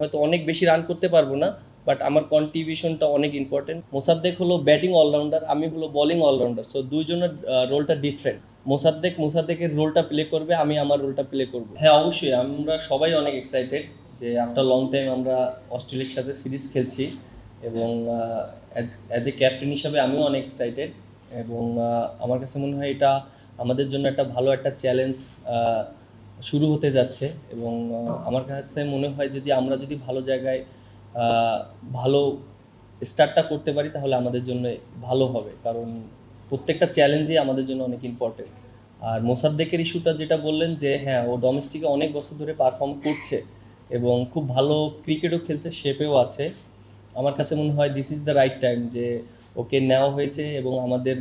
হয়তো অনেক বেশি রান করতে পারবো না, বাট আমার কন্ট্রিবিউশনটা অনেক ইম্পর্টেন্ট। মোসাদ্দেক হলো ব্যাটিং অলরাউন্ডার, আমি হলো বোলিং অলরাউন্ডার। সো দুইজনের রোলটা ডিফারেন্ট। মোসাদ্দেকের রোলটা প্লে করবে, আমি আমার রোলটা প্লে করব। হ্যাঁ, অবশ্যই আমরা সবাই অনেক এক্সাইটেড যে আফটার লং টাইম আমরা অস্ট্রেলিয়ার সাথে সিরিজ খেলছি, এবং অ্যাজ এ ক্যাপ্টেন হিসাবে আমিও অনেক এক্সাইটেড। এবং আমার কাছে মনে হয় এটা আমাদের জন্য একটা ভালো একটা চ্যালেঞ্জ শুরু হতে যাচ্ছে। এবং আমার কাছে মনে হয় আমরা যদি ভালো জায়গায় ভালো স্টার্টটা করতে পারি তাহলে আমাদের জন্য ভালো হবে, কারণ প্রত্যেকটা চ্যালেঞ্জই আমাদের জন্য অনেক ইম্পর্টেন্ট। আর মোসাদ্দেকের ইস্যুটা যেটা বললেন যে হ্যাঁ, ও ডোমেস্টিকে অনেক বছর ধরে পারফর্ম করছে এবং খুব ভালো ক্রিকেটও খেলছে, শেপেও আছে। আমার কাছে মনে হয় this is the right time যে ওকে নেওয়া হয়েছে, এবং আমাদের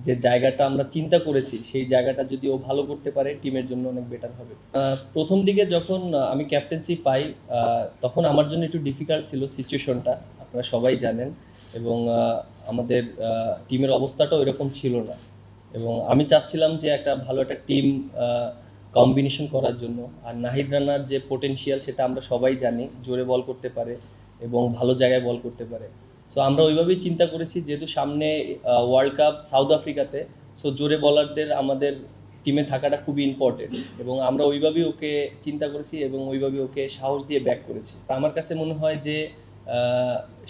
যে জায়গাটা আমরা চিন্তা করেছি সেই জায়গাটা যদি ও ভালো করতে পারে টিমের জন্য অনেক বেটার হবে। প্রথম দিকে যখন আমি ক্যাপ্টেন্সি পাই, তখন আমার জন্য একটু ডিফিকাল্ট ছিল সিচুয়েশনটা, আপনারা সবাই জানেন। এবং আমাদের টিমের অবস্থাটাও এরকম ছিল না, এবং আমি চাচ্ছিলাম যে একটা ভালো একটা টিম কম্বিনেশন করার জন্য। আর নাহিদ রানার যে পোটেনশিয়াল সেটা আমরা সবাই জানি, জোরে বল করতে পারে এবং ভালো জায়গায় বল করতে পারে। সো আমরা ওইভাবেই চিন্তা করেছি, যেহেতু সামনে ওয়ার্ল্ড কাপ সাউথ আফ্রিকাতে, সো জোরে বলারদের আমাদের টিমে থাকাটা খুবই ইম্পর্টেন্ট, এবং আমরা ওইভাবেই ওকে চিন্তা করেছি এবং ওইভাবেই ওকে সাহস দিয়ে ব্যাক করেছি। আমার কাছে মনে হয় যে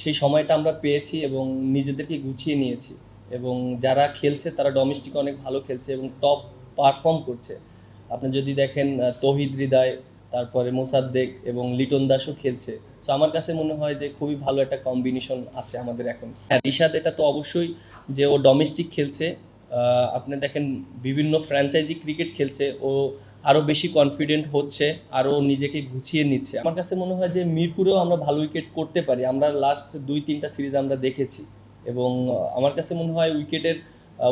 সেই সময়টা আমরা পেয়েছি এবং নিজেদেরকে গুছিয়ে নিয়েছি, এবং যারা খেলছে তারা ডোমেস্টিকে অনেক ভালো খেলছে এবং টপ পারফর্ম করছে। আপনি যদি দেখেন তৌহিদ হৃদয়, তারপরে মোসাদ্দেক এবং লিটন দাসও খেলছে। সো আমার কাছে মনে হয় যে খুবই ভালো একটা কম্বিনেশন আছে আমাদের এখন। হ্যাঁ, রিশাদ এটা তো অবশ্যই যে ও ডোমেস্টিক খেলছে। আপনি দেখেন বিভিন্ন ফ্র্যাঞ্চাইজি ক্রিকেট খেলছে, ও আরও বেশি কনফিডেন্ট হচ্ছে, আরও নিজেকে গুছিয়ে নিচ্ছে। আমার কাছে মনে হয় যে মিরপুরেও আমরা ভালো উইকেট করতে পারি, আমরা লাস্ট 2-3টা সিরিজ আমরা দেখেছি। এবং আমার কাছে মনে হয়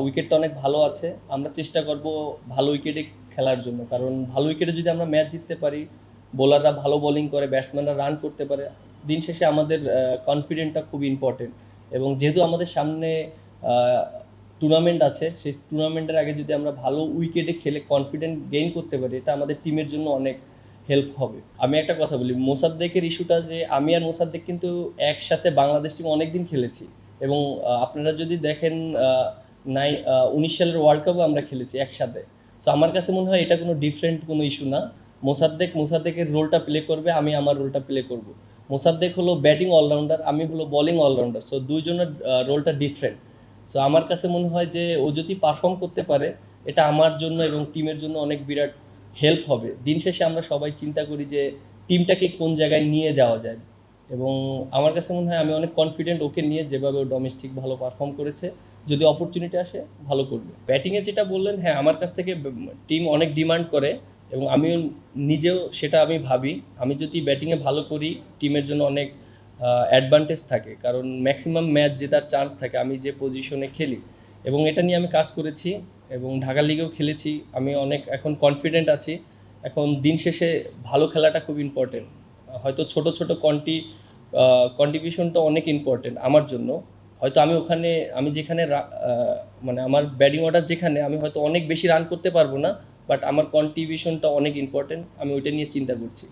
উইকেটটা অনেক ভালো আছে। আমরা চেষ্টা করব ভালো উইকেটে খেলার জন্য, কারণ ভালো উইকেটে যদি আমরা ম্যাচ জিততে পারি, বোলাররা ভালো বোলিং করে, ব্যাটসম্যানরা রান করতে পারে, দিন শেষে আমাদের কনফিডেন্টটা খুব ইম্পর্টেন্ট। এবং যেহেতু আমাদের সামনে টুর্নামেন্ট আছে, সেই টুর্নামেন্টের আগে যদি আমরা ভালো উইকেটে খেলে কনফিডেন্ট গেইন করতে পারি, এটা আমাদের টিমের জন্য অনেক হেল্প হবে। আমি একটা কথা বলি, মোসাদ্দেকের ইস্যুটা যে আমি আর মোসাদ্দেক কিন্তু একসাথে বাংলাদেশ টিমে অনেক দিন খেলেছি, এবং আপনারা যদি দেখেন 19 সালের ওয়ার্ল্ড কাপও আমরা খেলেছি একসাথে। সো আমার কাছে মনে হয় এটা কোনো ডিফারেন্ট কোনো ইস্যু না। মোসাদ্দেকের রোলটা প্লে করবে, আমি আমার রোলটা প্লে করব। মোসাদ্দেক হলো ব্যাটিং অলরাউন্ডার, আমি হলো বোলিং অলরাউন্ডার। সো দুইজনের রোলটা ডিফারেন্ট। সো আমার কাছে মনে হয় যে ও যদি পারফর্ম করতে পারে, এটা আমার জন্য এবং টিমের জন্য অনেক বিরাট হেল্প হবে। দিন শেষে আমরা সবাই চিন্তা করি যে টিমটাকে কোন জায়গায় নিয়ে যাওয়া যায়, এবং আমার কাছে মনে হয় আমি অনেক কনফিডেন্ট ওকে নিয়ে, যেভাবে ও ডোমেস্টিক ভালো পারফর্ম করেছে, যদি অপরচুনিটি আসে ভালো করবে। ব্যাটিংয়ে যেটা বললেন, হ্যাঁ, আমার কাছ থেকে টিম অনেক ডিমান্ড করে, এবং আমিও নিজেও সেটা আমি ভাবি। আমি যদি ব্যাটিংয়ে ভালো করি, টিমের জন্য অনেক অ্যাডভান্টেজ থাকে, কারণ ম্যাক্সিমাম ম্যাচ জেতার চান্স থাকে আমি যে পজিশনে খেলি। এবং এটা নিয়ে আমি কাজ করেছি এবং ঢাকা লিগেও খেলেছি। আমি অনেক এখন কনফিডেন্ট আছি। এখন দিন শেষে ভালো খেলাটা খুব ইম্পর্টেন্ট। হয়তো ছোট ছোট কন্ট্রিবিউশনটা অনেক ইম্পর্টেন্ট আমার জন্য। হয়তো আমি যেখানে মানে আমার ব্যাটিং অর্ডার যেখানে, আমি হয়তো অনেক বেশি রান করতে পারবো না, বাট আমার কন্ট্রিবিউশনটা অনেক ইম্পর্টেন্ট। আমি ওইটা নিয়ে চিন্তা করছি।